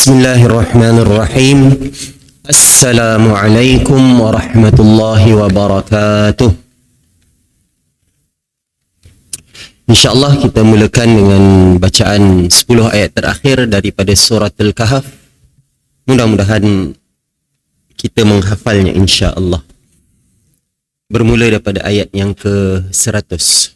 Bismillahirrahmanirrahim. Assalamualaikum warahmatullahi wabarakatuh. InsyaAllah kita mulakan dengan bacaan 10 ayat terakhir daripada surah Al-Kahf. Mudah-mudahan kita menghafalnya insyaAllah. Bermula daripada ayat yang ke-100.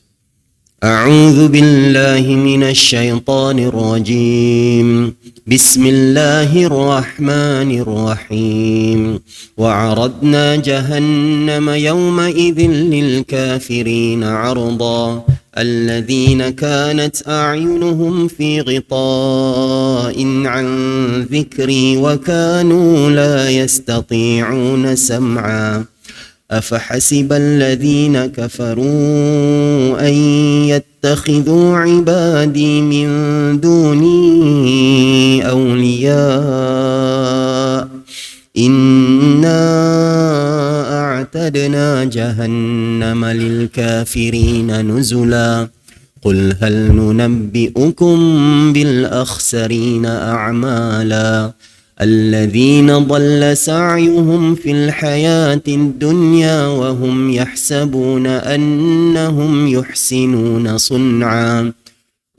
A'udzu billahi minasy syaithanir rajim. Bismillahirrahmanirrahim. Wa 'aradna jahannama yawma idzin lil kafirin 'arda. الذين كانت أعينهم في غطاء عن ذكري وكانوا لا يستطيعون سمعا أفحسب الذين كفروا أن يتخذوا عبادي من دوني أولياء إنا أعتدنا جهنم للكافرين نزلا قل هل ننبئكم بالأخسرين أعمالا الذين ضل سعيهم في الحياة الدنيا وهم يحسبون أنهم يحسنون صنعا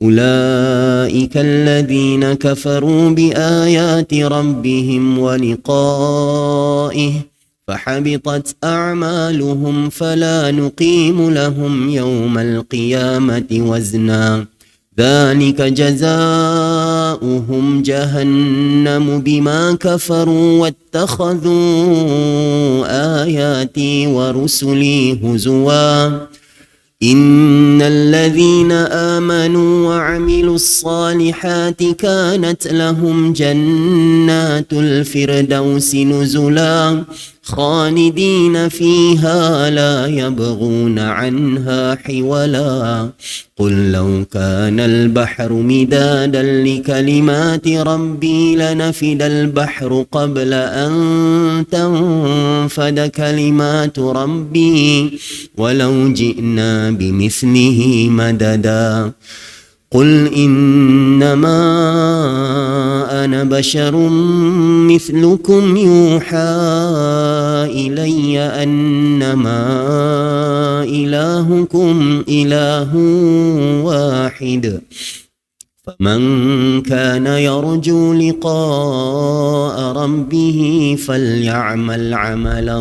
أولئك الذين كفروا بآيات ربهم ولقائه فحبطت أعمالهم فلا نقيم لهم يوم القيامة وزنا ذلك جزاؤهم جهنم بما كفروا واتخذوا آياتي ورسلي هزوا إن الذين آمنوا وعملوا الصالحات كانت لهم جنات الفردوس نزلا خالدين فيها لا يبغون عنها حولا قل لو كان البحر مدادا لكلمات ربي لنفد البحر قبل أن تنفد كلمات ربي ولو جئنا بمثله مددا قل إنما أنا بشر مثلكم يوحى إلي أنما إلهكم إله واحد فمن كان يرجو لقاء ربه فليعمل عملا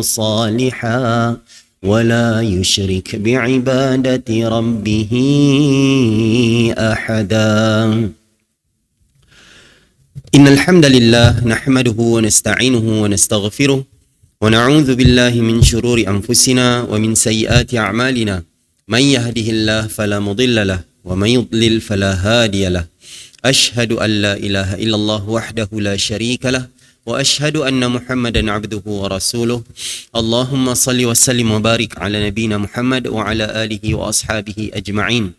صالحا ولا يشرك بعبادة ربه أحدا إن الحمد لله نحمده ونستعينه ونستغفره ونعوذ بالله من شرور أنفسنا ومن سيئات أعمالنا من يهده الله فلا مضل له ومن يضلل فلا هادي له أشهد أن لا إله إلا الله وحده لا شريك له وأشهد أن محمدا عبده ورسوله اللهم صل وسلم وبارك على نبينا محمد وعلى آله وأصحابه أجمعين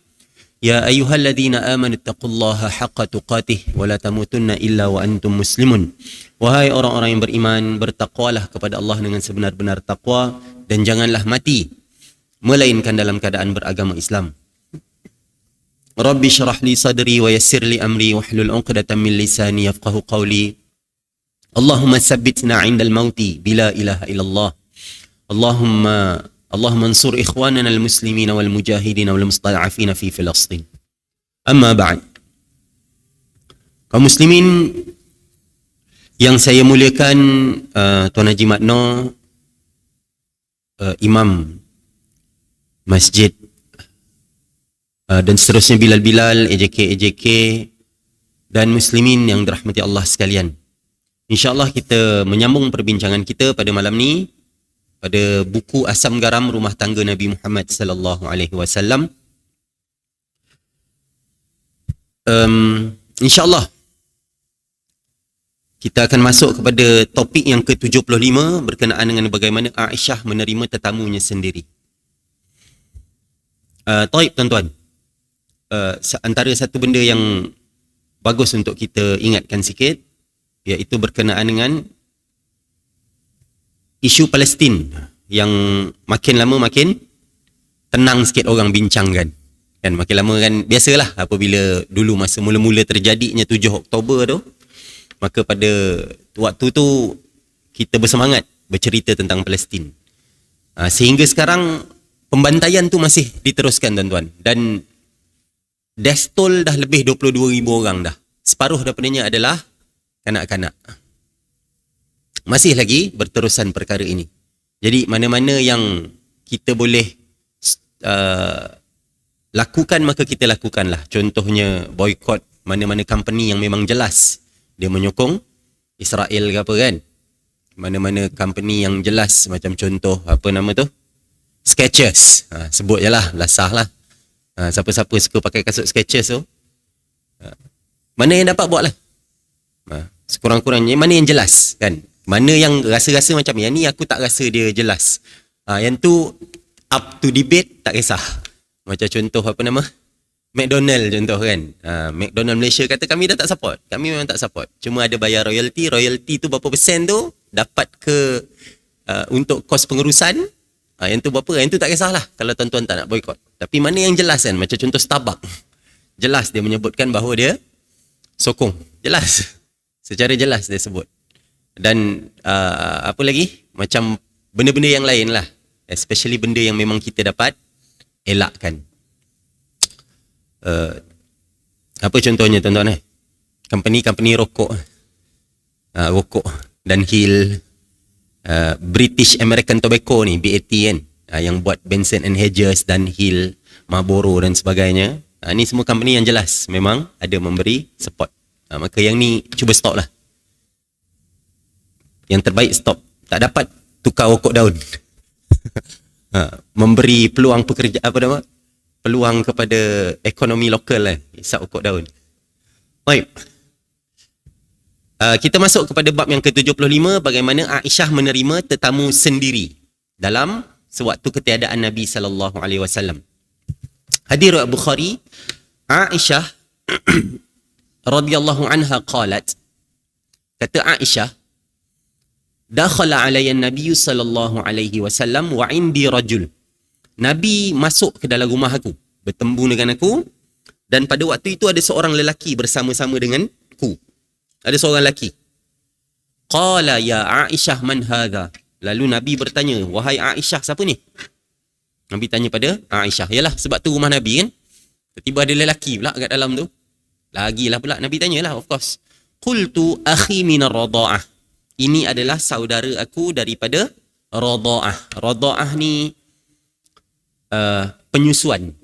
يا أيها الذين آمنوا اتقوا الله حق تقاته ولا تموتن إلا وأنتم مسلمون. Wahai orang-orang yang beriman, bertakwalah kepada Allah dengan sebenar-benar takwa dan janganlah mati melainkan dalam keadaan beragama Islam. Rabbi syrah li sadri wa yassir li amri wahlul 'uqdatam min lisani yafqahu qawli. Allahumma sabbitna 'indal mauti bila ilaha illallah. Allahumma ansur ikhwanana al-muslimina wal mujahidina wal mustada'afina fi Filastin. Amma ba'd. Kaum muslimin yang saya muliakan, Tuan Haji Makno, Imam Masjid dan seterusnya, Bilal-Bilal, AJK dan muslimin yang dirahmati Allah sekalian. InsyaAllah kita menyambung perbincangan kita pada malam ni pada buku Asam Garam Rumah Tangga Nabi Muhammad sallallahu alaihi wasallam. InsyaAllah kita akan masuk kepada topik yang ke-75 berkenaan dengan bagaimana Aisyah menerima tetamunya sendiri. Taib tuan-tuan, antara satu benda yang bagus untuk kita ingatkan sikit, iaitu berkenaan dengan isu Palestin yang makin lama makin tenang sikit orang bincangkan. Kan makin lama kan, biasalah apabila dulu masa mula-mula terjadinya 7 Oktober tu, Maka pada waktu tu kita bersemangat bercerita tentang Palestin. Sehingga sekarang pembantaian tu masih diteruskan tuan-tuan. Dan death toll dah lebih 22,000 orang dah. Separuh daripadanya adalah kanak-kanak. Masih lagi berterusan perkara ini. Jadi mana-mana yang kita boleh lakukan, maka kita lakukanlah. Contohnya boykot mana-mana company yang memang jelas dia menyokong Israel ke apa kan. Mana-mana company yang jelas, macam contoh apa nama tu, Skechers, sebut je lah, sah lah. Siapa-siapa suka pakai kasut Skechers tu, mana yang dapat buat lah. Sekurang-kurangnya mana yang jelas kan. Mana yang rasa-rasa macam yang ni aku tak rasa dia jelas, yang tu up to debate, tak kisah. Macam contoh apa nama, McDonald contoh kan. McDonald Malaysia kata kami dah tak support. Kami memang tak support. Cuma ada bayar royalty. Royalty tu berapa persen tu dapat ke untuk kos pengurusan. Yang tu berapa? Yang tu tak kisahlah kalau tuan-tuan tak nak boykot. Tapi mana yang jelas kan. Macam contoh Starbucks. Jelas dia menyebutkan bahawa dia sokong. Jelas. Secara jelas dia sebut. Dan apa lagi? Macam benda-benda yang lain lah. Especially benda yang memang kita dapat elakkan. Apa contohnya tuan-tuan company rokok, rokok Dunhill, British American Tobacco ni, BAT kan, yang buat Benson and Hedges, Dunhill, Marlboro dan sebagainya. Ni semua company yang jelas memang ada memberi support. Maka yang ni cuba stop lah. Yang terbaik stop. Tak dapat tukar rokok daun. Memberi peluang pekerja, apa nama, peluang kepada ekonomi lokal lah, hisap rokok daun. Baik. Kita masuk kepada bab yang ke-75, bagaimana Aisyah menerima tetamu sendiri dalam sewaktu ketiadaan Nabi sallallahu alaihi wasallam. Hadis riwayat Bukhari, Aisyah radhiyallahu anha qalat, kata Aisyah, dakhala alayya an-nabiy sallallahu alaihi wasallam wa indi rajul. Nabi masuk ke dalam rumah aku, bertemu dengan aku, dan pada waktu itu ada seorang lelaki bersama-sama denganku. Ada seorang lelaki. Qala ya Aisyah man hadha. Lalu Nabi bertanya, wahai Aisyah, siapa ni? Nabi tanya pada Aisyah. Yalah, sebab tu rumah Nabi kan. Tiba-tiba ada lelaki pula kat dalam tu. Lagilah pula Nabi tanyalah, of course. Qultu akhi minar radha'ah. Ini adalah saudara aku daripada radha'ah. Radha'ah ni penyusuan.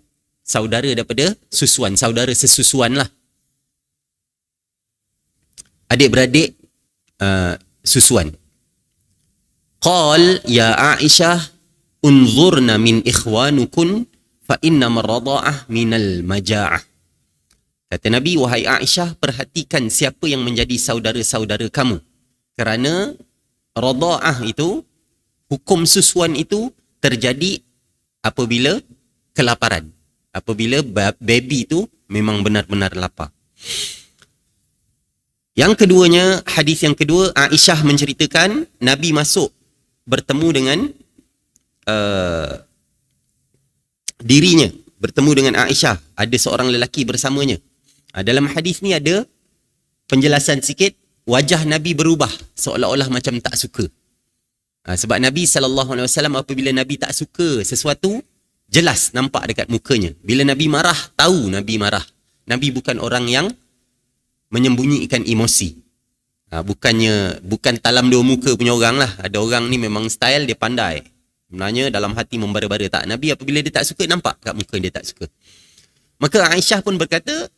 Saudara daripada susuan, saudara sesusuan lah. Adik-beradik susuan. Qal ya Aisyah unzurna min ikhwanukun fa innama radha'ah minal maja'ah. Kata Nabi, wahai Aisyah, perhatikan siapa yang menjadi saudara-saudara kamu. Kerana radha'ah itu, hukum susuan itu terjadi apabila kelaparan. Apabila baby itu memang benar-benar lapar. Yang keduanya, hadis yang kedua, Aisyah menceritakan Nabi masuk bertemu dengan dirinya, bertemu dengan Aisyah, ada seorang lelaki bersamanya. Dalam hadis ni ada penjelasan sikit, wajah Nabi berubah seolah-olah macam tak suka. Sebab Nabi SAW apabila Nabi tak suka sesuatu, jelas nampak dekat mukanya. Bila Nabi marah, tahu Nabi marah. Nabi bukan orang yang menyembunyikan emosi. Bukan talam dua muka punya orang lah. Ada orang ni memang style dia pandai. Sebenarnya dalam hati membara-bara. Tak, Nabi apabila dia tak suka, nampak kat muka dia tak suka. Maka Aisyah pun berkata,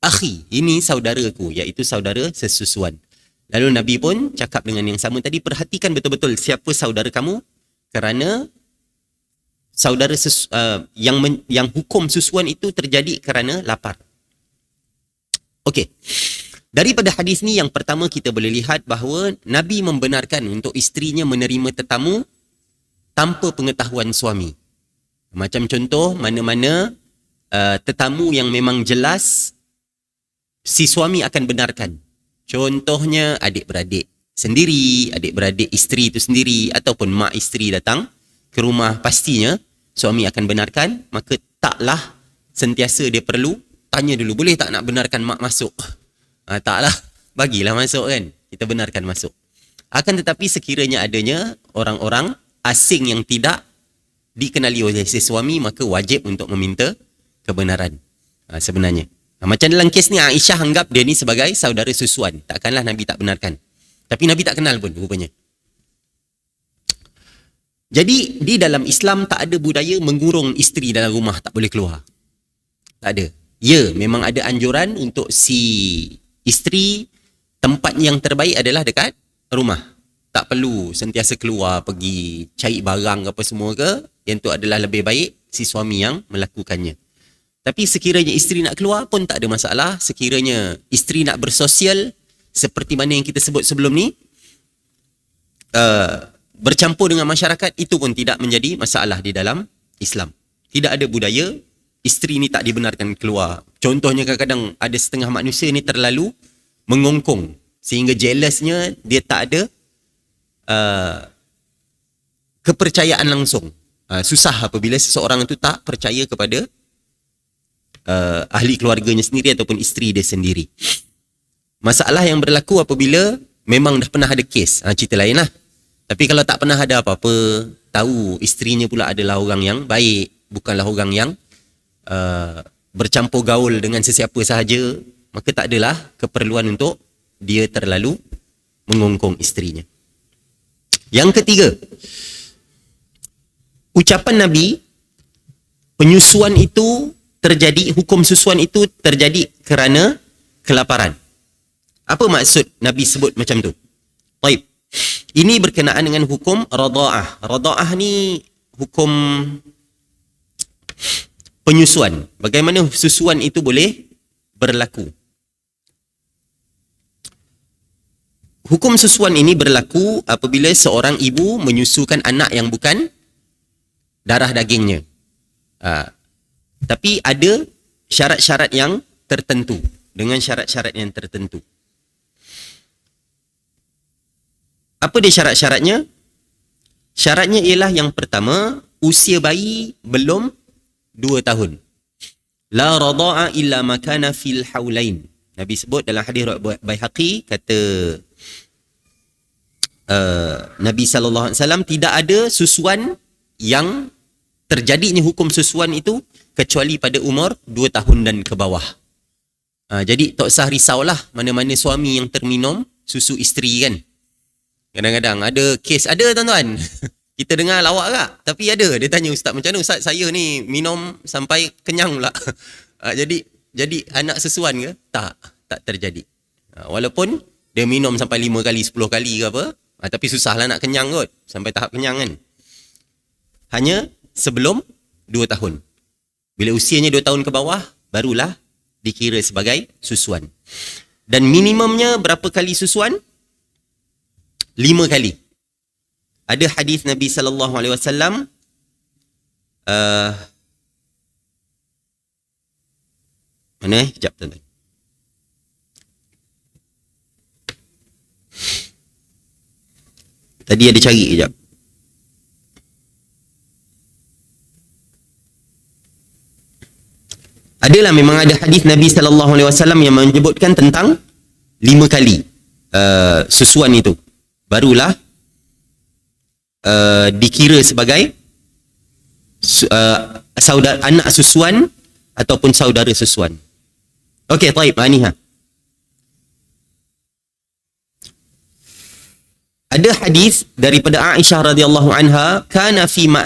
akhi, ini saudaraku, iaitu saudara sesusuan. Lalu Nabi pun cakap dengan yang sama tadi, perhatikan betul-betul siapa saudara kamu, kerana saudara yang hukum susuan itu terjadi kerana lapar. Okey. Daripada hadis ni yang pertama kita boleh lihat bahawa Nabi membenarkan untuk isterinya menerima tetamu tanpa pengetahuan suami. Macam contoh, mana-mana tetamu yang memang jelas si suami akan benarkan. Contohnya adik-beradik sendiri, adik-beradik isteri itu sendiri, ataupun mak isteri datang ke rumah, pastinya suami akan benarkan. Maka taklah sentiasa dia perlu tanya dulu, boleh tak nak benarkan mak masuk? Taklah, bagilah masuk kan. Kita benarkan masuk. Akan tetapi sekiranya adanya orang-orang asing yang tidak dikenali oleh si suami, maka wajib untuk meminta kebenaran sebenarnya. Macam dalam kes ni, Aisyah anggap dia ni sebagai saudara susuan. Takkanlah Nabi tak benarkan. Tapi Nabi tak kenal pun rupanya. Jadi di dalam Islam tak ada budaya mengurung isteri dalam rumah, tak boleh keluar. Tak ada. Ya, memang ada anjuran untuk si isteri, tempat yang terbaik adalah dekat rumah. Tak perlu sentiasa keluar pergi cari barang apa semua ke. Yang tu adalah lebih baik si suami yang melakukannya. Tapi sekiranya isteri nak keluar pun tak ada masalah. Sekiranya isteri nak bersosial seperti mana yang kita sebut sebelum ni, bercampur dengan masyarakat, itu pun tidak menjadi masalah di dalam Islam. Tidak ada budaya isteri ni tak dibenarkan keluar. Contohnya kadang-kadang ada setengah manusia ni terlalu mengongkong sehingga jealousnya dia tak ada kepercayaan langsung. Susah apabila seseorang itu tak percaya kepada ahli keluarganya sendiri ataupun isteri dia sendiri. Masalah yang berlaku apabila memang dah pernah ada kes, cerita lain lah. Tapi kalau tak pernah ada apa-apa, tahu isterinya pula adalah orang yang baik, bukanlah orang yang bercampur gaul dengan sesiapa sahaja, maka tak adalah keperluan untuk dia terlalu mengongkong isterinya. Yang ketiga, ucapan Nabi, penyusuan itu terjadi, hukum susuan itu terjadi kerana kelaparan. Apa maksud Nabi sebut macam tu? Baik. Ini berkenaan dengan hukum radha'ah. Radha'ah ni hukum penyusuan. Bagaimana susuan itu boleh berlaku. Hukum susuan ini berlaku apabila seorang ibu menyusukan anak yang bukan darah dagingnya. Tapi ada syarat-syarat yang tertentu. Dengan syarat-syarat yang tertentu. Apa dia syarat-syaratnya? Syaratnya ialah yang pertama, usia bayi belum 2 tahun. La radha'a illa makana fil haulain. Nabi sebut dalam hadis Baihaqi, kata Nabi SAW, tidak ada susuan yang terjadinya hukum susuan itu kecuali pada umur 2 tahun dan ke bawah. Jadi tak usah risaulah mana-mana suami yang terminum susu isteri kan. Kadang-kadang ada kes, ada tuan-tuan. Kita dengar lawak tak? Tapi ada. Dia tanya ustaz, macam mana ustaz, saya ni minum sampai kenyang pula. Jadi anak susuan ke? Tak terjadi. Walaupun dia minum sampai 5 kali, 10 kali ke apa. Tapi susahlah nak kenyang kot. Sampai tahap kenyang kan. Hanya sebelum 2 tahun. Bila usianya 2 tahun ke bawah, barulah dikira sebagai susuan. Dan minimumnya berapa kali susuan? 5 kali. Ada hadis Nabi SAW, mana sekejap tuan-tuan. Tadi ada cari sekejap. Adalah memang ada hadis Nabi SAW yang menyebutkan tentang 5 kali susuan itu. Barulah dikira sebagai saudara, anak susuan ataupun saudara susuan. Okey, baik, Aniha. Ada hadis daripada Aisyah radhiyallahu anha, kana fi ma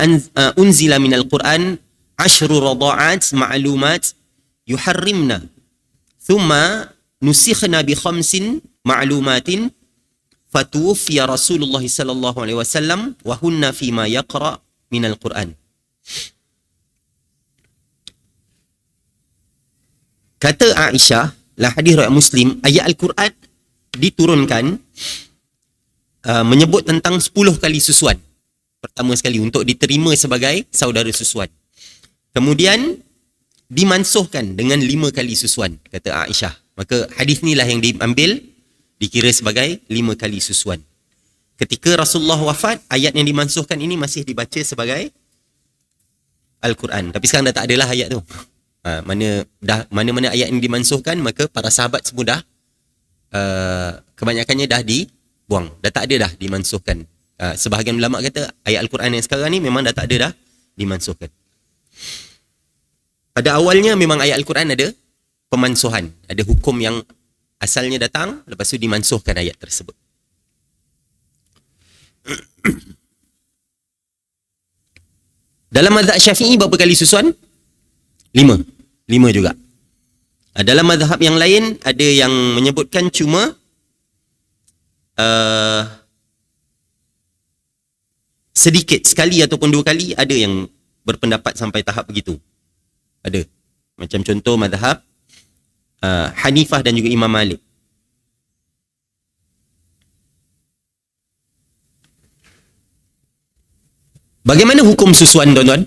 unzila minal Quran 10 radha'at ma'lumat yuharrimna thumma nusikhna bi 5 ma'lumatin fatuwfiya Rasulullah sallallahu alaihi wasallam wa hunna fi ma yaqra minal Quran. Kata Aisyah, lah hadis riwayat Muslim, ayat Al-Quran diturunkan menyebut tentang 10 kali susuan. Pertama sekali untuk diterima sebagai saudara susuan. Kemudian dimansuhkan dengan 5 kali susuan, kata Aisyah. Maka hadis inilah yang diambil, dikira sebagai 5 kali susuan. Ketika Rasulullah wafat, ayat yang dimansuhkan ini masih dibaca sebagai Al-Quran. Tapi sekarang dah tak adalah ayat tu. Mana-mana ayat yang dimansuhkan, maka para sahabat semua dah kebanyakannya dah dibuang, dah tak ada dah, dimansuhkan. Sebahagian ulama kata ayat Al-Quran yang sekarang ni memang dah tak ada dah, dimansuhkan. Pada awalnya memang ayat Al-Quran ada pemansuhan, ada hukum yang asalnya datang, lepas tu dimansuhkan ayat tersebut. Dalam mazhab Syafi'i berapa kali susuan? 5 juga. Dalam mazhab yang lain ada yang menyebutkan cuma sedikit, sekali ataupun 2 kali. Ada yang berpendapat sampai tahap begitu. Ada. Macam contoh mazhab Hanifah dan juga Imam Malik. Bagaimana hukum susuan, tuan-tuan?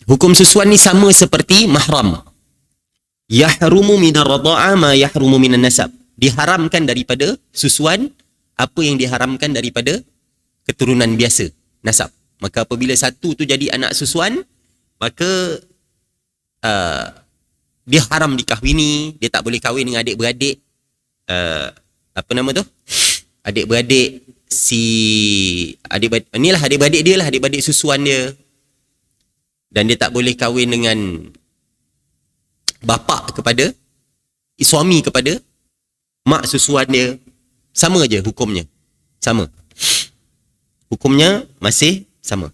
Hukum susuan ni sama seperti mahram. Yahrumu minar radha'a ma yahrumu minan nasab. Diharamkan daripada susuan apa yang diharamkan daripada keturunan biasa, nasab. Maka apabila satu tu jadi anak susuan, maka dia haram dikahwini, dia tak boleh kahwin dengan adik-beradik, apa nama tu? Adik-beradik inilah adik-beradik dia lah, adik-beradik susuan dia. Dan dia tak boleh kahwin dengan bapa kepada suami kepada mak susuan dia. Sama je hukumnya. Sama. Hukumnya masih sama.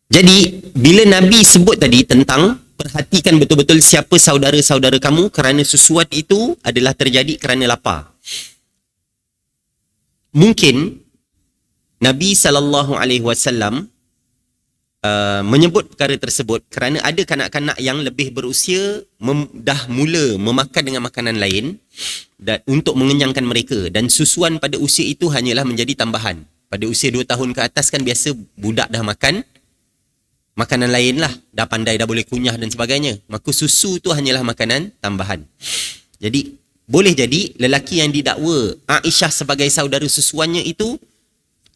Jadi, bila Nabi sebut tadi tentang perhatikan betul-betul siapa saudara-saudara kamu kerana susuan itu adalah terjadi kerana lapar. Mungkin Nabi SAW menyebut perkara tersebut kerana ada kanak-kanak yang lebih berusia dah mula memakan dengan makanan lain dan untuk mengenyangkan mereka, dan susuan pada usia itu hanyalah menjadi tambahan. Pada usia 2 tahun ke atas kan biasa budak dah makan makanan lain lah, dah pandai, dah boleh kunyah dan sebagainya. Maka susu tu hanyalah makanan tambahan. Jadi boleh jadi lelaki yang didakwa Aisyah sebagai saudara susuannya itu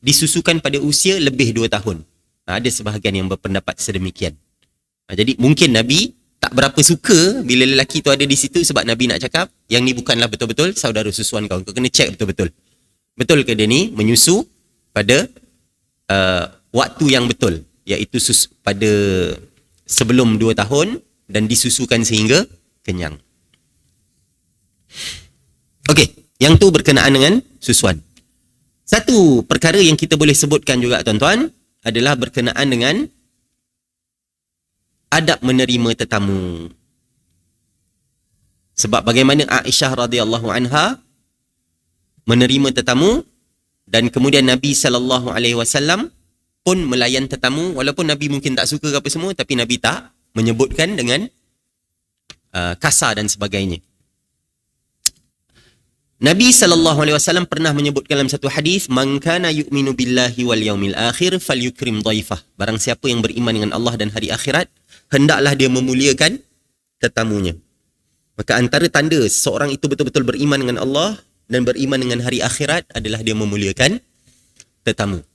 disusukan pada usia lebih 2 tahun. Ada sebahagian yang berpendapat sedemikian. Jadi mungkin Nabi tak berapa suka bila lelaki tu ada di situ, sebab Nabi nak cakap yang ni bukanlah betul-betul saudara susuan kau. Kau kena cek betul-betul. Betul ke dia ni menyusu pada waktu yang betul, iaitu pada sebelum 2 tahun dan disusukan sehingga kenyang. Okey, yang tu berkenaan dengan susuan. Satu perkara yang kita boleh sebutkan juga, tuan-tuan, adalah berkenaan dengan adab menerima tetamu. Sebab bagaimana Aisyah radhiyallahu anha menerima tetamu, dan kemudian Nabi SAW pun melayan tetamu, walaupun Nabi mungkin tak suka apa semua, tapi Nabi tak menyebutkan dengan kasar dan sebagainya. Nabi SAW pernah menyebutkan dalam satu hadis, man kana yu'minu billahi wal yaumil akhir falyukrim dhaifah. Barang siapa yang beriman dengan Allah dan hari akhirat, hendaklah dia memuliakan tetamunya. Maka antara tanda seseorang itu betul-betul beriman dengan Allah dan beriman dengan hari akhirat adalah dia memuliakan tetamu.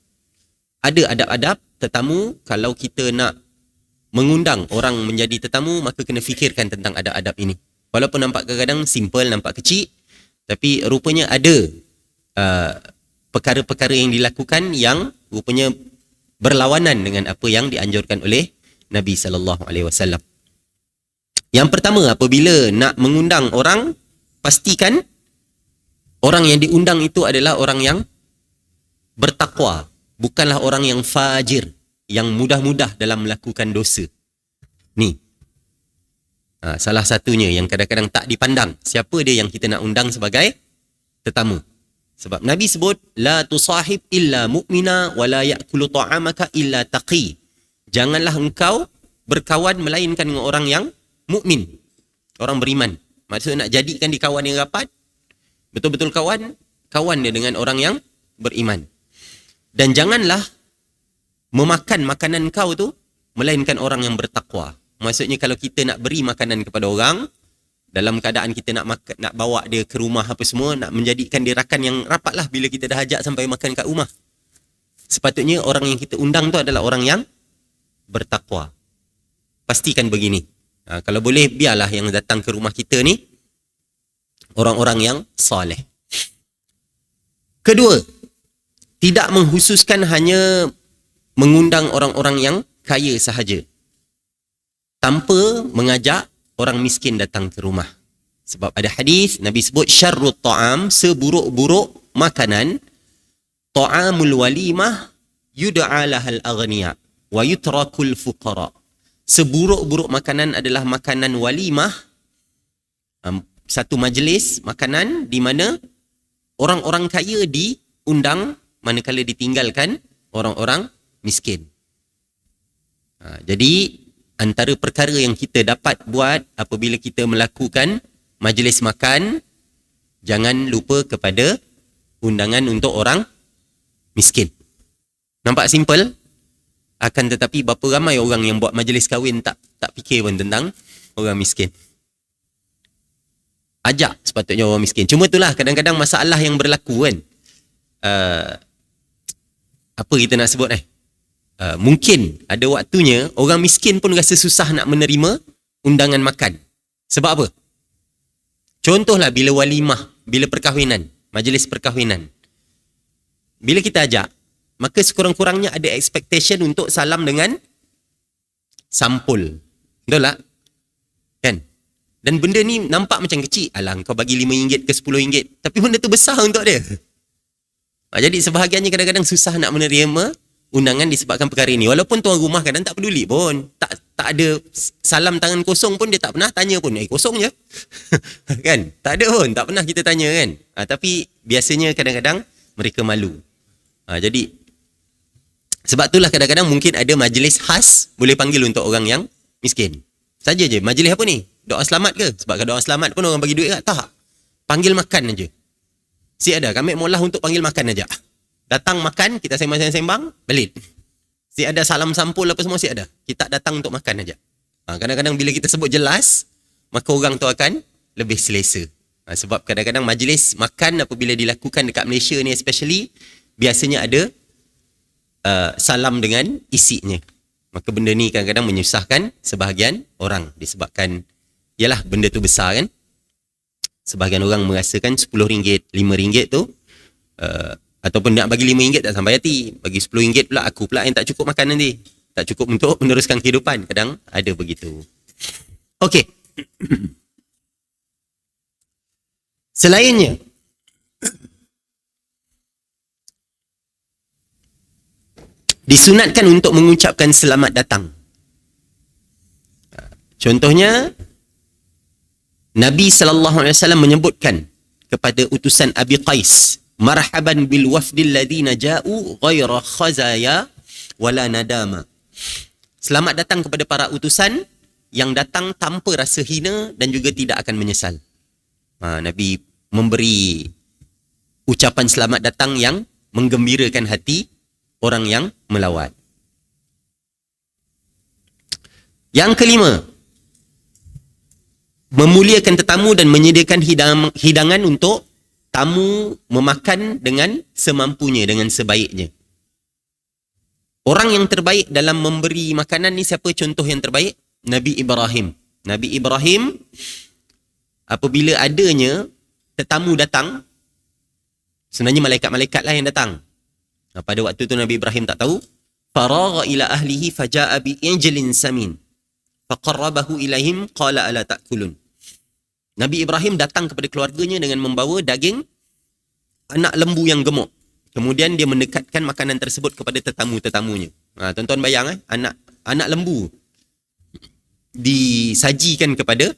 Ada adab-adab tetamu. Kalau kita nak mengundang orang menjadi tetamu, maka kena fikirkan tentang adab-adab ini. Walaupun nampak kadang-kadang simple, nampak kecil, tapi rupanya ada perkara-perkara yang dilakukan yang rupanya berlawanan dengan apa yang dianjurkan oleh Nabi SAW. Yang pertama, apabila nak mengundang orang, pastikan orang yang diundang itu adalah orang yang bertakwa, bukanlah orang yang fajir, yang mudah-mudah dalam melakukan dosa. Ni salah satunya yang kadang-kadang tak dipandang, siapa dia yang kita nak undang sebagai tetamu. Sebab Nabi sebut, la tusahib illa mu'mina wa la ya'kulu ta'amaka illa taqi. Janganlah engkau berkawan melainkan dengan orang yang mukmin, orang beriman. Maksudnya nak jadikan dia kawan yang rapat, betul-betul kawan dia dengan orang yang beriman. Dan janganlah memakan makanan kau tu melainkan orang yang bertakwa. Maksudnya kalau kita nak beri makanan kepada orang, dalam keadaan kita nak bawa dia ke rumah apa semua, nak menjadikan dia rakan yang rapat lah bila kita dah ajak sampai makan kat rumah. Sepatutnya orang yang kita undang tu adalah orang yang bertakwa. pastikan begini. Kalau boleh, biarlah yang datang ke rumah kita ni orang-orang yang soleh. Kedua, tidak menghususkan hanya mengundang orang-orang yang kaya sahaja, tanpa mengajak orang miskin datang ke rumah. Sebab ada hadis Nabi sebut syarrut ta'am, seburuk-buruk makanan, ta'amul walimah yud'a lahal aghniya wa yutrakul fuqara. Seburuk-buruk makanan adalah makanan walimah, satu majlis makanan di mana orang-orang kaya diundang, manakala ditinggalkan orang-orang miskin. Jadi antara perkara yang kita dapat buat apabila kita melakukan majlis makan, jangan lupa kepada undangan untuk orang miskin. Nampak simple? Akan tetapi berapa ramai orang yang buat majlis kahwin tak fikir pun tentang orang miskin. Ajak sepatutnya orang miskin. Cuma itulah kadang-kadang masalah yang berlaku kan. Apa kita nak sebut mungkin ada waktunya orang miskin pun rasa susah nak menerima undangan makan. Sebab apa? Contohlah bila walimah, bila perkahwinan, majlis perkahwinan. Bila kita ajak, maka sekurang-kurangnya ada expectation untuk salam dengan sampul. Betul tak? Kan? Dan benda ni nampak macam kecil. Alah, kau bagi RM5 ke RM10. Tapi benda tu besar untuk dia. Jadi sebahagiannya kadang-kadang susah nak menerima undangan disebabkan perkara ini. Walaupun tuan rumah kadang tak peduli pun. Tak ada salam tangan kosong pun dia tak pernah tanya pun. Kosong je. Kan? Tak ada pun. Tak pernah kita tanya kan. Tapi biasanya kadang-kadang mereka malu. Jadi sebab itulah kadang-kadang mungkin ada majlis khas boleh panggil untuk orang yang miskin. Saja je. Majlis apa ni? Doa selamat ke? Sebab kalau doa selamat pun orang bagi duit tak? Tak. Panggil makan aja. Si ada, kami maulah untuk panggil makan aja. Datang makan, kita sembang-sembang, balik. Si ada salam sampul apa semua si ada. Kita datang untuk makan aja. Kadang-kadang bila kita sebut jelas, maka orang tu akan lebih selesa. Sebab kadang-kadang majlis makan apabila dilakukan dekat Malaysia ni especially, biasanya ada salam dengan isinya. Maka benda ni kadang-kadang menyusahkan sebahagian orang disebabkan yalah benda tu besar kan. Sebahagian orang merasakan RM10, RM5 tu ataupun nak bagi RM5 tak sampai hati. Bagi RM10 pula aku pula yang tak cukup makan nanti. Tak cukup untuk meneruskan kehidupan. Kadang ada begitu. Okey. Selainnya disunatkan untuk mengucapkan selamat datang. Contohnya Nabi SAW menyebutkan kepada utusan Abi Qais, marhaban bil wafdil ladina ja'u ghaira khazaya wala nadama. Selamat datang kepada para utusan yang datang tanpa rasa hina dan juga tidak akan menyesal. Nabi memberi ucapan selamat datang yang menggembirakan hati orang yang melawat. Yang kelima, memuliakan tetamu dan menyediakan hidangan untuk tamu memakan dengan semampunya, dengan sebaiknya. Orang yang terbaik dalam memberi makanan ni siapa contoh yang terbaik? Nabi Ibrahim. Nabi Ibrahim apabila adanya tetamu datang, sebenarnya malaikat-malaikat lah yang datang. Pada waktu tu Nabi Ibrahim tak tahu. Faragha ila ahlihi faja'a bi ijlin samin. Faqarrabahu ilaihim qala ala ta'kulun. Nabi Ibrahim datang kepada keluarganya dengan membawa daging anak lembu yang gemuk. Kemudian dia mendekatkan makanan tersebut kepada tetamu-tetamunya. Tuan-tuan bayang anak lembu disajikan kepada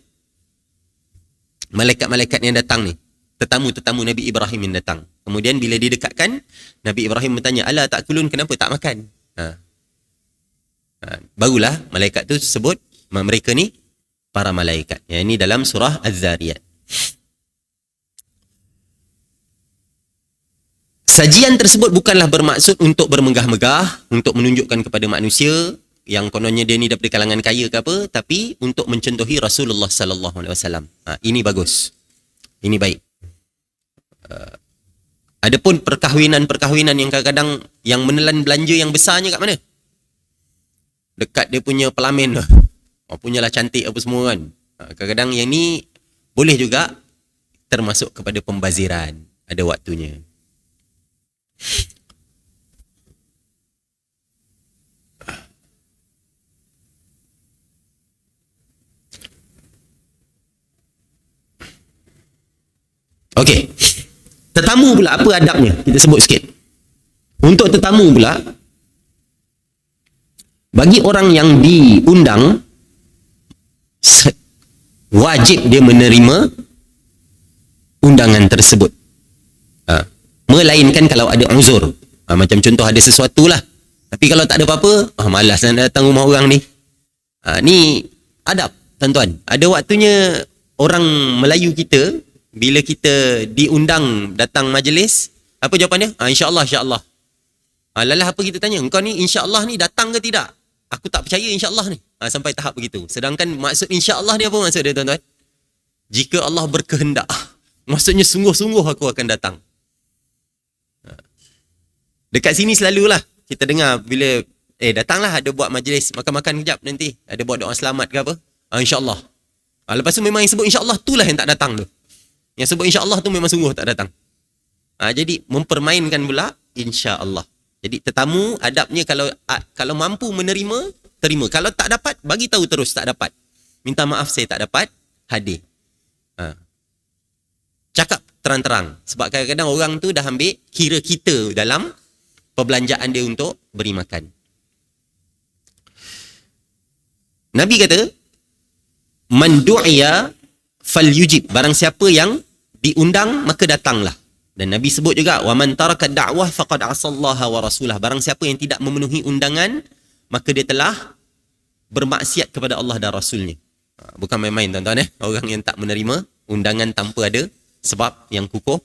malaikat-malaikat yang datang ni. Tetamu-tetamu Nabi Ibrahim yang datang. Kemudian bila didekatkan, Nabi Ibrahim bertanya, ala ta'kulun, kenapa tak makan? Barulah malaikat tu sebut mereka ni para malaikat. Yang ini dalam surah Az-Zariyat. Sajian tersebut bukanlah bermaksud untuk bermegah-megah, untuk menunjukkan kepada manusia yang kononnya dia ni daripada kalangan kaya ke apa, tapi untuk mencontohi Rasulullah sallallahu alaihi wasallam. Ini bagus. Ini baik. Adapun perkahwinan-perkahwinan yang kadang-kadang yang menelan belanja yang besarnya kat mana? Dekat dia punya pelamin tu. punyalah cantik apa semua kan. Kadang-kadang yang ni boleh juga termasuk kepada pembaziran. Ada waktunya. Okey. Tetamu pula, apa adabnya? Kita sebut sikit. Untuk tetamu pula, bagi orang yang diundang, wajib dia menerima undangan tersebut. Melainkan kalau ada uzur. Macam contoh ada sesuatu lah. Tapi kalau tak ada apa-apa, malas nak datang rumah orang ni. Ni adab, tuan-tuan. Ada waktunya orang Melayu kita, bila kita diundang datang majlis, apa jawapan dia? InsyaAllah, insyaAllah. Lalah apa kita tanya? Engkau ni insyaAllah ni datang ke tidak? Aku tak percaya insyaAllah ni. Sampai tahap begitu. Sedangkan maksud insyaAllah ni apa maksud dia, tuan-tuan? Jika Allah berkehendak. Maksudnya sungguh-sungguh aku akan datang. Dekat sini selalulah kita dengar bila datanglah ada buat majlis makan-makan kejap nanti. Ada buat doa selamat ke apa? InsyaAllah. Lepas tu memang yang sebut insyaAllah tu lah yang tak datang tu. Yang sebut insyaAllah tu memang sungguh tak datang. Jadi mempermainkan pula insyaAllah. Jadi tetamu adabnya kalau mampu menerima, terima. Kalau tak dapat, bagi tahu terus tak dapat. Minta maaf saya tak dapat, hadir. Cakap terang-terang. Sebab kadang-kadang orang tu dah ambil kira kita dalam perbelanjaan dia untuk beri makan. Nabi kata, man du'iya fal yujib. Barang siapa yang diundang, maka datanglah. Dan Nabi sebut juga, wa man taraka da'wah faqad asallaha wa rasulah. Barang siapa yang tidak memenuhi undangan, maka dia telah bermaksiat kepada Allah dan Rasulnya. Bukan main-main, tuan-tuan. Orang yang tak menerima undangan tanpa ada sebab yang kukuh.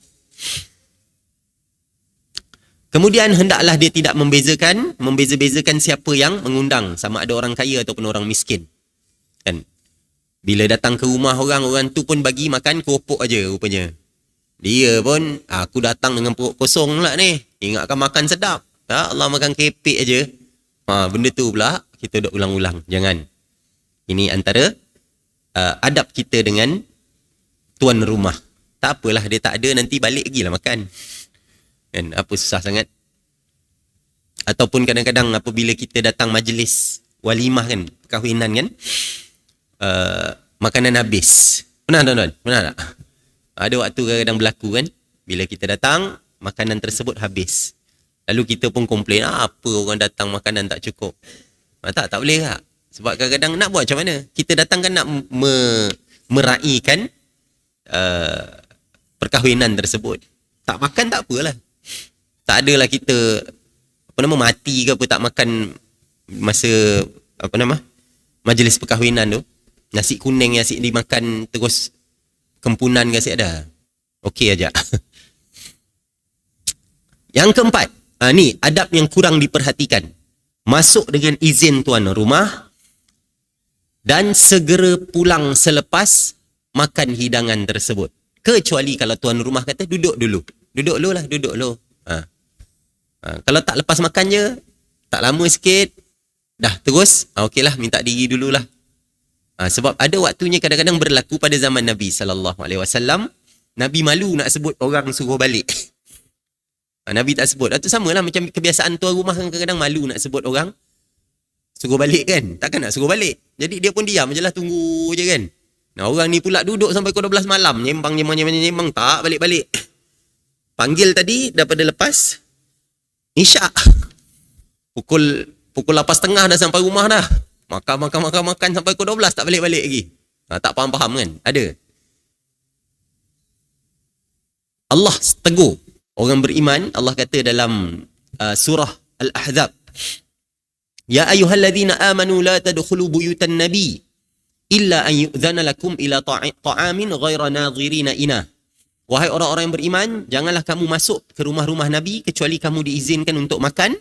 Kemudian hendaklah dia tidak membeza-bezakan siapa yang mengundang, sama ada orang kaya ataupun orang miskin. Kan? Bila datang ke rumah orang tu pun bagi makan keropok aja rupanya. Dia pun, aku datang dengan perut kosong pula ni. Ingatkan makan sedap. Allah makan kepek aja. Benda tu pula kita duk ulang-ulang. Jangan. Ini antara adab kita dengan tuan rumah. Tak apalah, dia tak ada, nanti balik lagi lah makan. Kan? Apa susah sangat. Ataupun kadang-kadang apabila kita datang majlis walimah kan, perkahwinan kan, makanan habis. Pernah tuan-tuan? Pernah tak? Ada waktu kadang-kadang berlaku kan, bila kita datang, makanan tersebut habis. Lalu kita pun komplain, apa orang datang makanan tak cukup. Tak boleh tak? Sebab kadang-kadang nak buat macam mana? Kita datang kan nak meraihkan perkahwinan tersebut. Tak makan tak apalah. Tak adalah kita mati ke apa tak makan masa majlis perkahwinan tu. Nasi kuning yang asyik dimakan terus kempunan ke asyik ada. Okey aja. Yang keempat, ni adab yang kurang diperhatikan. Masuk dengan izin tuan rumah dan segera pulang selepas makan hidangan tersebut. Kecuali kalau tuan rumah kata duduk dulu. Duduk dulu. Kalau tak lepas makan je, tak lama sikit, dah terus, okeylah minta diri dululah. Sebab ada waktunya kadang-kadang berlaku pada zaman Nabi SAW. Nabi malu nak sebut orang suruh balik. Nabi tak sebut. Itu samalah macam kebiasaan tuan rumah kan, kadang-kadang malu nak sebut orang suruh balik kan. Takkan nak suruh balik. Jadi dia pun diam je lah, tunggu je kan. Nah, orang ni pula duduk sampai pukul 12 malam. Nyembang, tak balik-balik. Panggil tadi, daripada lepas Isyak. Pukul 8.30 dah sampai rumah dah. Makan sampai pukul 12 tak balik-balik lagi. Tak faham-faham kan? Ada. Allah tegur orang beriman. Allah kata dalam surah Al-Ahzab, ya ayyuhalladzina amanu la tadkhulu buyutan nabi illa an yu'dzana lakum ila ta'amin ghaira nadhirina ina. Wahai orang-orang yang beriman, janganlah kamu masuk ke rumah-rumah Nabi kecuali kamu diizinkan untuk makan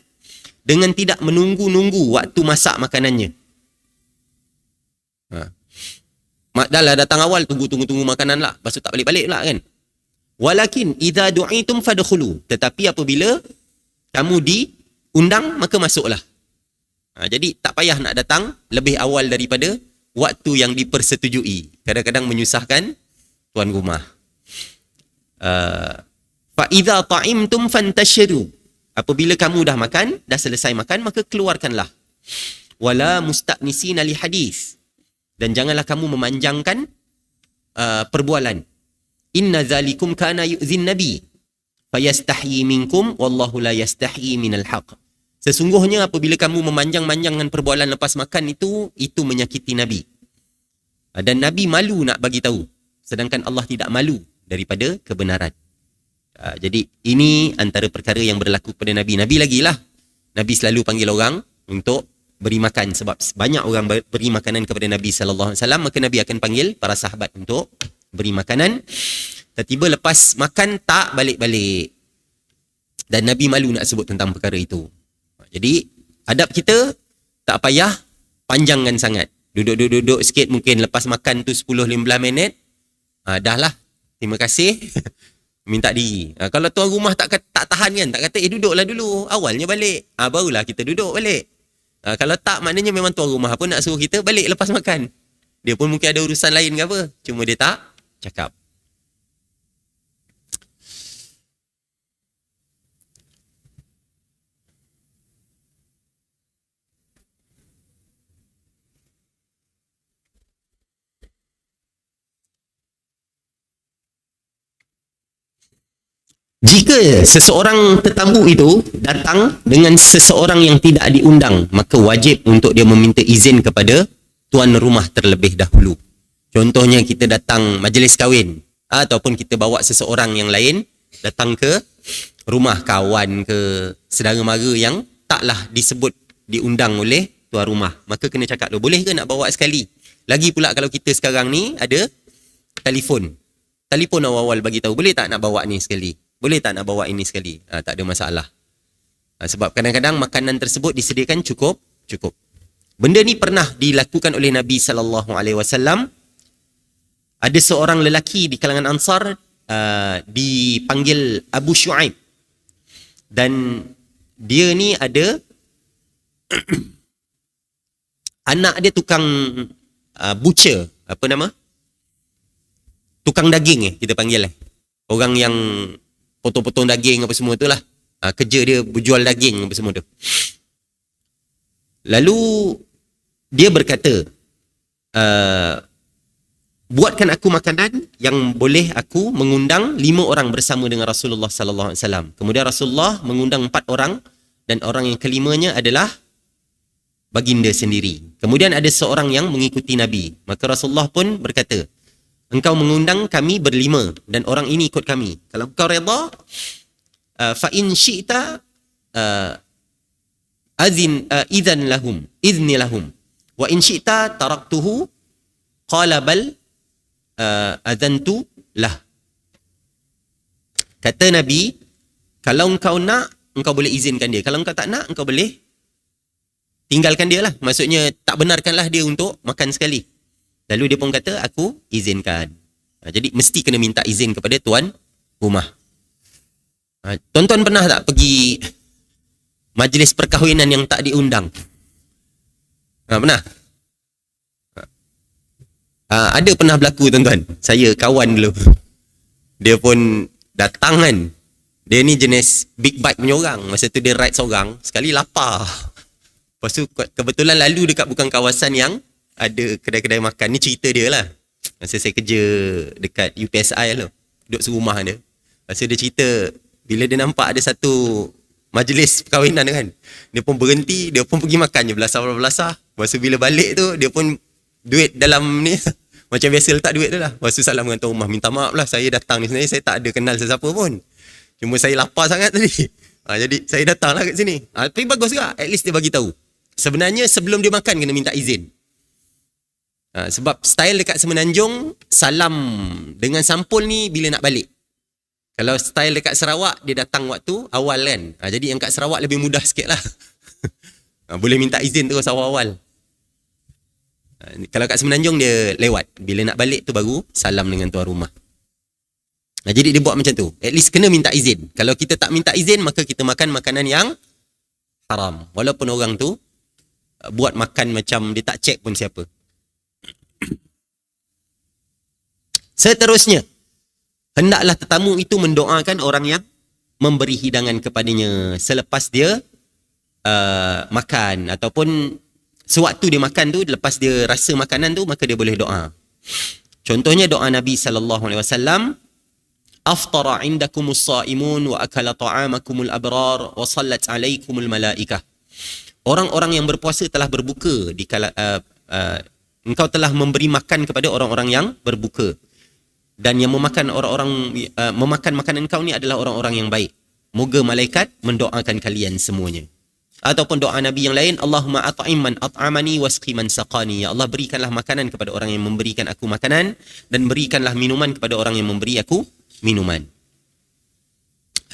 dengan tidak menunggu-nunggu waktu masak makanannya. Dah lah datang awal, tunggu makanan lah. Lepas tu tak balik-balik lah kan. Walakin idza du'itum fadkhulu. Tetapi apabila kamu diundang, maka masuklah. Jadi tak payah nak datang lebih awal daripada waktu yang dipersetujui. Kadang-kadang menyusahkan tuan rumah. Fa idza ta'imtum fantashiru. Apabila kamu dah makan, dah selesai makan, maka keluarkanlah. Wala musta'nisina li hadis. Dan janganlah kamu memanjangkan perbualan. Inna zalikum kana yu'zin nabi fayastahyi minkum wallahu la yastahyi minal haq. Sesungguhnya apabila kamu memanjang-manjangkan perbualan lepas makan itu menyakiti Nabi. Dan Nabi malu nak bagi tahu, sedangkan Allah tidak malu daripada kebenaran. Jadi ini antara perkara yang berlaku pada Nabi. Nabi lagi lah. Nabi selalu panggil orang untuk beri makan, sebab banyak orang beri makanan kepada Nabi sallallahu alaihi wasallam, maka Nabi akan panggil para sahabat untuk beri makanan. Tiba-tiba lepas makan tak balik-balik. Dan Nabi malu nak sebut tentang perkara itu. Jadi adab kita tak payah panjangkan sangat. Duduk sikit, mungkin lepas makan tu 10-15 minit. Dah lah. Terima kasih. Minta diri. Kalau tuan rumah tak tahan kan, tak kata duduklah dulu. Awalnya balik. Barulah kita duduk balik. Kalau tak, maknanya memang tuan rumah pun nak suruh kita balik lepas makan. Dia pun mungkin ada urusan lain ke apa. Cuma dia tak cakap. Jika seseorang tetamu itu datang dengan seseorang yang tidak diundang, maka wajib untuk dia meminta izin kepada tuan rumah terlebih dahulu. Contohnya kita datang majlis kahwin, ataupun kita bawa seseorang yang lain datang ke rumah kawan ke saudara mara yang taklah disebut diundang oleh tuan rumah, maka kena cakap dulu, boleh ke nak bawa sekali? Lagi pula kalau kita sekarang ni ada telefon awal-awal bagi tahu, boleh tak nak bawa ni sekali? Boleh tak nak bawa ini sekali? Tak ada masalah. Sebab kadang-kadang makanan tersebut disediakan cukup. Benda ni pernah dilakukan oleh Nabi SAW. Ada seorang lelaki di kalangan Ansar dipanggil Abu Shu'aib. Dan dia ni ada anak dia tukang butcher. Apa nama? Tukang daging kita panggil. Orang yang potong-potong daging apa semua tu lah. Kerja dia berjual daging apa semua tu. Lalu dia berkata, buatkan aku makanan yang boleh aku mengundang 5 orang bersama dengan Rasulullah sallallahu alaihi wasallam. Kemudian Rasulullah mengundang 4 orang dan orang yang kelimanya adalah baginda sendiri. Kemudian ada seorang yang mengikuti Nabi. Maka Rasulullah pun berkata, engkau mengundang kami berlima dan orang ini ikut kami. Kalau engkau redha, fa in syi'ta izni lahum wa in syi'ta taraktuhu qala bal adzantu lah. Kata Nabi, kalau engkau nak, engkau boleh izinkan dia. Kalau engkau tak nak, engkau boleh tinggalkan dia lah. Maksudnya tak benarkanlah dia untuk makan sekali. Lalu dia pun kata, aku izinkan. Jadi mesti kena minta izin kepada tuan rumah. Tuan-tuan pernah tak pergi majlis perkahwinan yang tak diundang? Pernah? Ada pernah berlaku tuan-tuan. Saya kawan dulu. Dia pun datang kan. Dia ni jenis big bike punya orang. Masa tu dia ride seorang. Sekali lapar. Lepas tu kebetulan lalu dekat bukan kawasan yang ada kedai-kedai makan. Ni cerita dia lah. Masa saya kerja dekat UPSI lah. Duduk serumah dia. Masa dia cerita, bila dia nampak ada satu majlis perkahwinan kan, dia pun berhenti, dia pun pergi makan je belasah-belasah. Masa bila balik tu, dia pun duit dalam ni, macam biasa letak duit tu lah. Masa salam dengan tuan rumah, minta maaf lah saya datang ni. Sebenarnya saya tak ada kenal sesiapa pun. Cuma saya lapar sangat tadi. Jadi saya datang lah kat sini. Tapi bagus juga, at least dia bagi tahu. Sebenarnya sebelum dia makan kena minta izin. Sebab style dekat Semenanjung, salam dengan sampul ni bila nak balik. Kalau style dekat Sarawak, dia datang waktu awal kan. Jadi yang kat Sarawak lebih mudah sikit lah. Boleh minta izin terus awal-awal. Kalau kat Semenanjung dia lewat. Bila nak balik tu baru salam dengan tuan rumah. Jadi dia buat macam tu. At least kena minta izin. Kalau kita tak minta izin, maka kita makan makanan yang haram. Walaupun orang tu buat makan macam dia tak check pun siapa. Seterusnya, hendaklah tetamu itu mendoakan orang yang memberi hidangan kepadanya selepas dia makan, ataupun sewaktu dia makan tu, lepas dia rasa makanan tu, maka dia boleh doa. Contohnya doa Nabi SAW, aftara indakumus saimun wa akala ta'amakumul abrar wa sallat alaikumul malaikah. Orang-orang yang berpuasa telah berbuka engkau telah memberi makan kepada orang-orang yang berbuka, dan yang memakan memakan makanan engkau ni adalah orang-orang yang baik. Moga malaikat mendoakan kalian semuanya. Ataupun doa Nabi yang lain, Allahumma at'im man at'amani wasqi man saqani. Ya Allah, berikanlah makanan kepada orang yang memberikan aku makanan, dan berikanlah minuman kepada orang yang memberi aku minuman.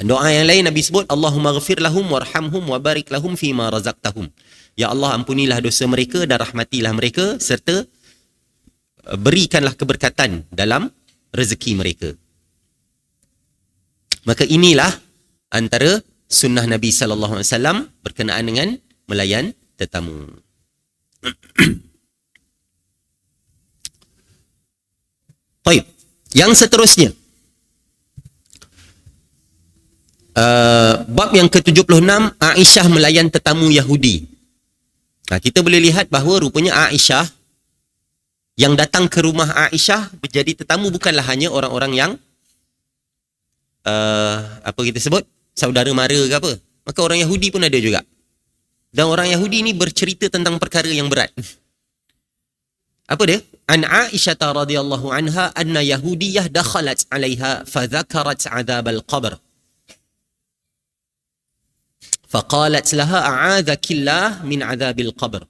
Doa yang lain Nabi sebut, Allahumma ghafir lahum warhamhum wa barik lahum fima razaqtahum. Ya Allah, ampunilah dosa mereka dan rahmatilah mereka, serta berikanlah keberkatan dalam rezeki mereka. Maka inilah antara sunnah Nabi SAW berkenaan dengan melayan tetamu. Baik, yang seterusnya, bab yang ke-76, Aisyah melayan tetamu Yahudi. Kita boleh lihat bahawa rupanya Aisyah, yang datang ke rumah Aisyah menjadi tetamu bukanlah hanya orang-orang yang apa kita sebut, saudara mara ke apa. Maka orang Yahudi pun ada juga. Dan orang Yahudi ni bercerita tentang perkara yang berat. Apa dia? An Aisyah radhiyallahu anha anna Yahudiyah dakhalat 'alaiha fa dzakarat 'adzab al-qabr. Faqalat laha a'adzakillah min 'adzabil qabr.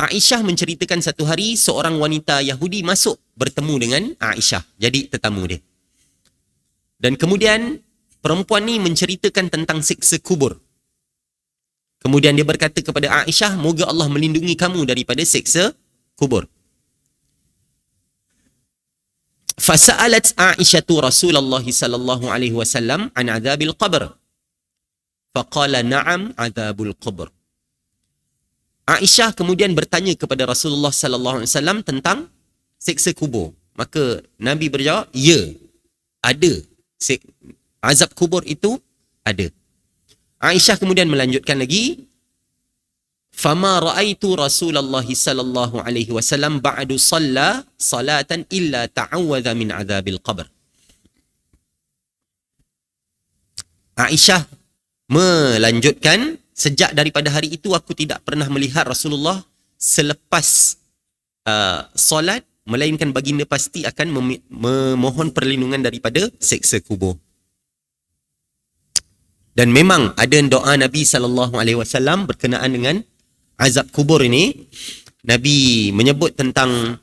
Aisyah menceritakan satu hari seorang wanita Yahudi masuk bertemu dengan Aisyah, jadi tetamu dia. Dan kemudian perempuan ni menceritakan tentang siksa kubur. Kemudian dia berkata kepada Aisyah, moga Allah melindungi kamu daripada siksa kubur. Fasa'alat Aisyatu Rasulullah sallallahu alaihi wasallam an 'adzabil qabr. Faqala na'am 'adzabul qabr. Aisyah kemudian bertanya kepada Rasulullah sallallahu alaihi wasallam tentang siksa kubur. Maka Nabi berjawab, ya, ada. Azab kubur itu ada. Aisyah kemudian melanjutkan lagi, fama ra'aitu Rasulullah sallallahu alaihi wasallam ba'du shalla salatan illa ta'awwadha min 'adzabil qabr. Aisyah melanjutkan, sejak daripada hari itu aku tidak pernah melihat Rasulullah selepas solat melainkan baginda pasti akan memohon perlindungan daripada siksa kubur. Dan memang ada doa Nabi SAW berkenaan dengan azab kubur ini. Nabi menyebut tentang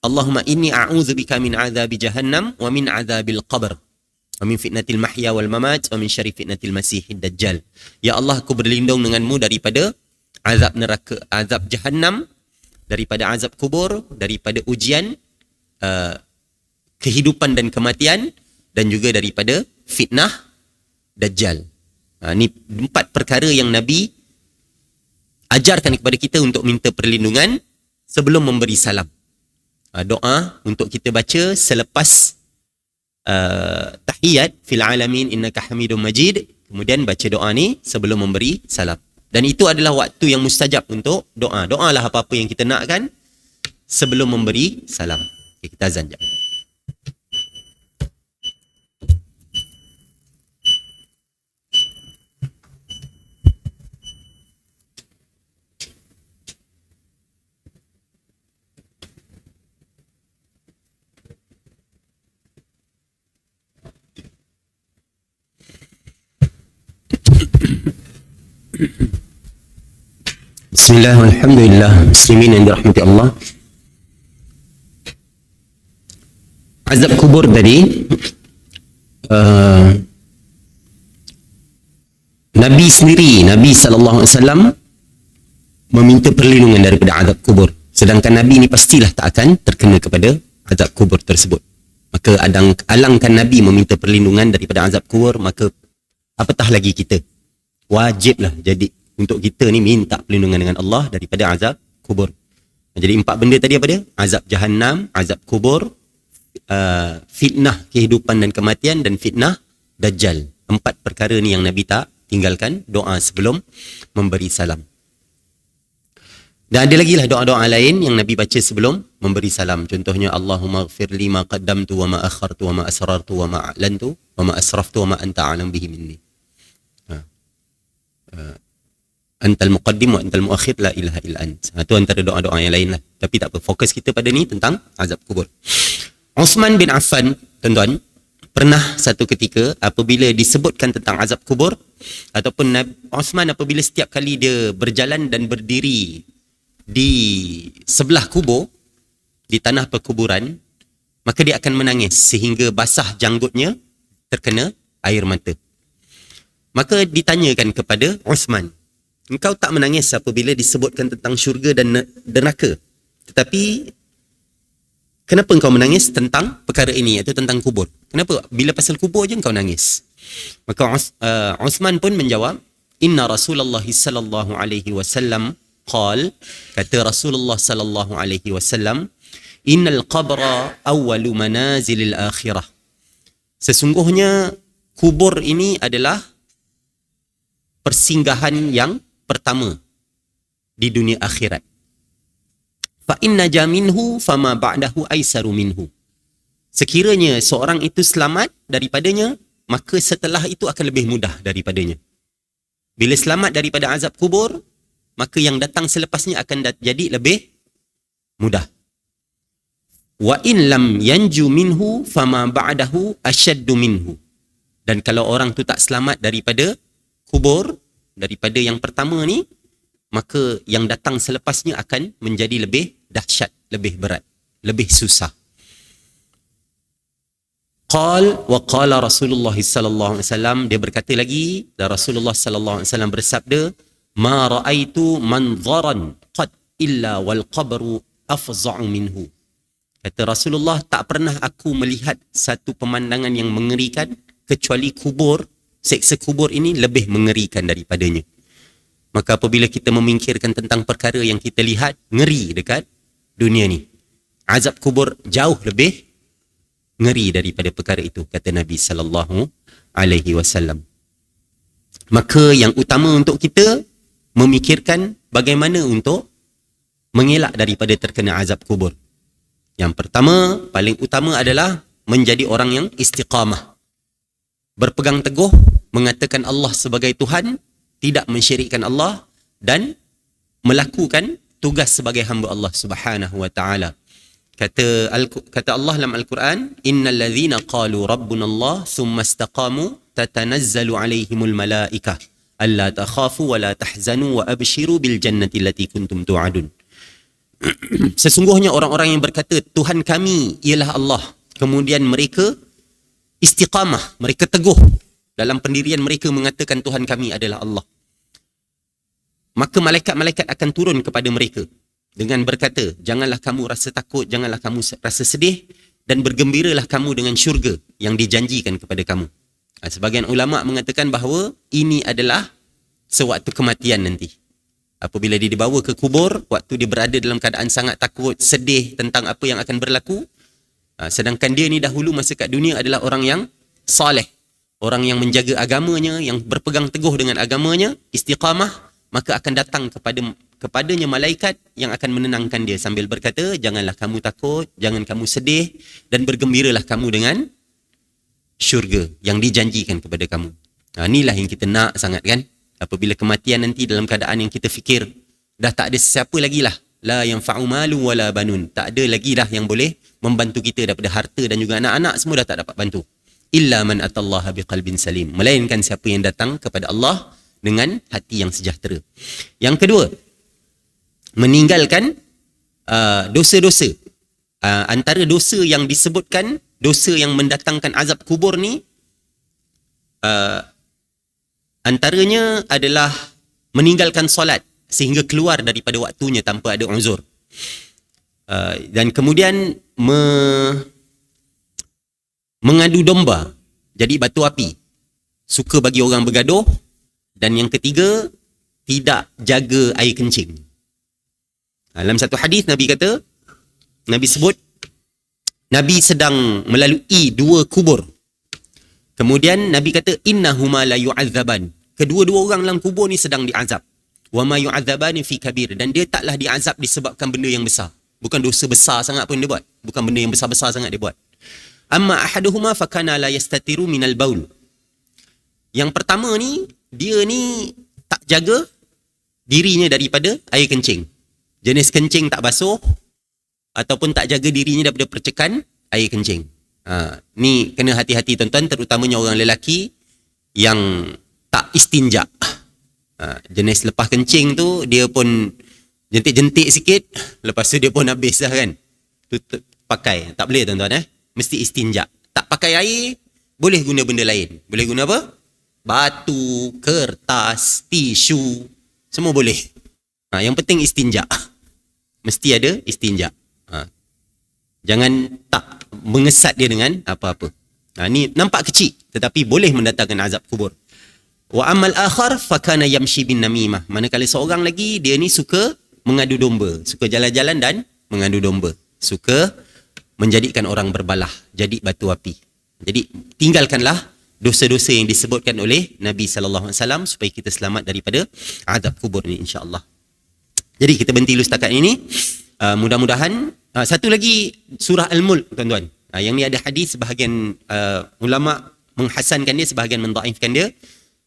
Allahumma inni a'udzubika min azabi jahannam wa min azabil qabr wa min fitnatil mahya wal mamat wa min syarri fitnatil masihid dajjal. Ya Allah, aku berlindung denganmu daripada azab neraka, azab jahannam, daripada azab kubur, daripada ujian kehidupan dan kematian, dan juga daripada fitnah Dajjal. Ini 4 perkara yang Nabi ajarkan kepada kita untuk minta perlindungan sebelum memberi salam. Doa untuk kita baca selepas tahiyat fil alamin innaka hamidum majid. Kemudian baca doa ni sebelum memberi salam. Dan itu adalah waktu yang mustajab untuk doa. Doalah apa-apa yang kita nakkan sebelum memberi salam. Okay, kita azan jap. Bismillah, alhamdulillah, muslimin yang dirahmati Allah. Azab kubur tadi, Nabi sendiri, Nabi SAW meminta perlindungan daripada azab kubur. Sedangkan Nabi ni pastilah tak akan terkena kepada azab kubur tersebut. Maka alangkan Nabi meminta perlindungan daripada azab kubur, maka apatah lagi kita. Wajiblah jadi untuk kita ni minta perlindungan dengan Allah daripada azab kubur. Jadi 4 benda tadi apa dia? Azab Jahannam, azab kubur, fitnah kehidupan dan kematian, dan fitnah Dajjal. 4 perkara ni yang Nabi tak tinggalkan doa sebelum memberi salam. Dan ada lagi lah doa-doa lain yang Nabi baca sebelum memberi salam. Contohnya, Allahumma ghafir li ma qaddamtu wa ma akhartu wa ma asrartu wa ma a'lantu wa ma asraftu wa ma anta a'lam bihi minni. Antal muqaddim wa antal muakhir la ilaha illa ant. Itu antara doa-doa yang lain lah. Tapi tak apa, fokus kita pada ni tentang azab kubur. Uthman bin Affan, tuan-tuan, pernah satu ketika apabila disebutkan tentang azab kubur, ataupun Uthman apabila setiap kali dia berjalan dan berdiri di sebelah kubur, di tanah perkuburan, maka dia akan menangis sehingga basah janggutnya terkena air mata. Maka ditanyakan kepada Uthman, engkau tak menangis apabila disebutkan tentang syurga dan neraka, tetapi kenapa engkau menangis tentang perkara ini, iaitu tentang kubur? Kenapa bila pasal kubur je engkau nangis? Maka Uthman pun menjawab, inna Rasulullah sallallahu alaihi wasallam qal, kata Rasulullah sallallahu alaihi wasallam, innal qabra awwalu manazilil akhirah. Sesungguhnya kubur ini adalah persinggahan yang pertama di dunia akhirat. Fa inna jaminhu fama ba'dahu aisaru minhu. Sekiranya seorang itu selamat daripadanya, maka setelah itu akan lebih mudah daripadanya. Bila selamat daripada azab kubur, maka yang datang selepasnya akan jadi lebih mudah. Wa in lam yanju minhu fama ba'dahu ashaddu minhu. Dan kalau orang tu tak selamat daripada kubur, daripada yang pertama ni, maka yang datang selepasnya akan menjadi lebih dahsyat, lebih berat, lebih susah. Qal wa qala Rasulullah sallallahu alaihi wasallam, dia berkata lagi, dan Rasulullah sallallahu alaihi wasallam bersabda, ma ra'aitu manzaran qad illa wal qabru afza'u minhu. Kata Rasulullah, tak pernah aku melihat satu pemandangan yang mengerikan kecuali kubur, seksa kubur ini lebih mengerikan daripadanya. Maka apabila kita memikirkan tentang perkara yang kita lihat ngeri dekat dunia ni, azab kubur jauh lebih ngeri daripada perkara itu, kata Nabi sallallahu alaihi wasallam. Maka yang utama untuk kita memikirkan bagaimana untuk mengelak daripada terkena azab kubur. Yang pertama, paling utama adalah menjadi orang yang istiqamah. Berpegang teguh, mengatakan Allah sebagai Tuhan, tidak mensyirikkan Allah, dan melakukan tugas sebagai hamba Allah Subhanahu wa taala. Kata Allah dalam Al-Quran, innal ladzina qalu rabbuna Allah thumma istaqamu tatanazzalu alaihimul malaikah alla takhafu wa la tahzanu wa abshiru bil jannati allati kuntum tu'adun. Sesungguhnya orang-orang yang berkata Tuhan kami ialah Allah, kemudian mereka istiqamah, mereka teguh dalam pendirian mereka mengatakan Tuhan kami adalah Allah, maka malaikat-malaikat akan turun kepada mereka dengan berkata, janganlah kamu rasa takut, janganlah kamu rasa sedih, dan bergembiralah kamu dengan syurga yang dijanjikan kepada kamu. Sebagian ulama mengatakan bahawa ini adalah sewaktu kematian nanti. Apabila dia dibawa ke kubur, waktu dia berada dalam keadaan sangat takut, sedih tentang apa yang akan berlaku, sedangkan dia ni dahulu masa kat dunia adalah orang yang saleh, orang yang menjaga agamanya, yang berpegang teguh dengan agamanya, istiqamah, maka akan datang kepadanya malaikat yang akan menenangkan dia sambil berkata, janganlah kamu takut, jangan kamu sedih, dan bergembiralah kamu dengan syurga yang dijanjikan kepada kamu. Inilah yang kita nak sangat kan. Apabila kematian nanti dalam keadaan yang kita fikir dah tak ada sesiapa lagi lah, la yanfa'u malu wala banun, tak ada lagi dah yang boleh membantu kita daripada harta dan juga anak-anak, semua dah tak dapat bantu. Illa man atallaha biqalbin salim, melainkan siapa yang datang kepada Allah dengan hati yang sejahtera. Yang kedua, meninggalkan dosa-dosa. Antara dosa yang disebutkan, dosa yang mendatangkan azab kubur ni, antaranya adalah meninggalkan solat sehingga keluar daripada waktunya tanpa ada uzur. Dan kemudian mengadu domba, jadi batu api, suka bagi orang bergaduh. Dan yang ketiga, tidak jaga air kencing. Dalam satu hadis Nabi kata, Nabi sebut, Nabi sedang melalui 2 kubur. Kemudian Nabi kata, innahuma la yu'azzaban. Kedua-dua orang dalam kubur ni sedang diazab. Wa ma yu'azzabani fi kabir. Dan dia taklah diazab disebabkan benda yang besar. Bukan dosa besar sangat pun dia buat. Bukan benda yang besar-besar sangat dia buat. Amma ahaduhuma fakana la yastatiru minal baul. Yang pertama ni, dia ni tak jaga dirinya daripada air kencing. Jenis kencing tak basuh, ataupun tak jaga dirinya daripada percekan air kencing. Ni kena hati-hati tuan-tuan, terutamanya orang lelaki yang tak istinja. Jenis lepas kencing tu, dia pun jentik-jentik sikit, lepas tu dia pun habis dah kan. Tutup, pakai. Tak boleh tuan-tuan mesti istinja. Tak pakai air, boleh guna benda lain. Boleh guna apa? Batu, kertas, tisu, semua boleh. Yang penting istinja. Mesti ada istinja. Jangan tak mengesat dia dengan apa-apa. Ni nampak kecil tetapi boleh mendatangkan azab kubur. Wa amal akhar fakana yamshi bin namimah. Manakala seorang lagi, dia ni suka mengadu domba, suka jalan-jalan dan mengadu domba, suka menjadikan orang berbalah, jadi batu api. Jadi tinggalkanlah dosa-dosa yang disebutkan oleh Nabi sallallahu alaihi wasallam supaya kita selamat daripada azab kubur ni insya-Allah. Jadi kita berhenti dulu setakat ini. Mudah-mudahan satu lagi surah Al-Mulk tuan-tuan. Yang ni ada hadis, sebahagian ulama menghasankan dia, sebahagian mendhaifkan dia.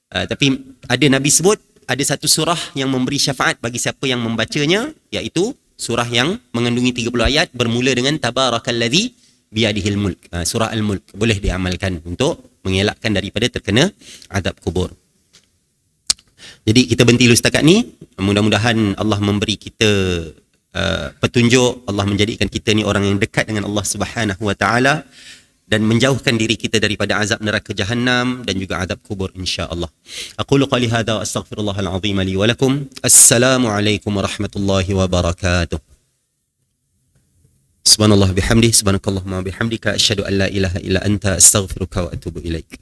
Tapi ada Nabi sebut ada satu surah yang memberi syafaat bagi siapa yang membacanya, iaitu surah yang mengandungi 30 ayat bermula dengan tabarakalladzi biyadihil mulk. Surah Al-Mulk boleh diamalkan untuk mengelakkan daripada terkena azab kubur. Jadi kita berhenti dulu setakat ni. Mudah-mudahan Allah memberi kita petunjuk, Allah menjadikan kita ni orang yang dekat dengan Allah Subhanahu wa taala dan menjauhkan diri kita daripada azab neraka Jahannam dan juga azab kubur insya-Allah. Aqulu qali hadza wa astaghfirullahal azim li wa lakum. Assalamualaikum warahmatullahi wabarakatuh. Subhanallah bihamdihi, subhanakallahumma bihamdika, asyhadu an la ilaha illa anta, astaghfiruka wa atubu ilaik.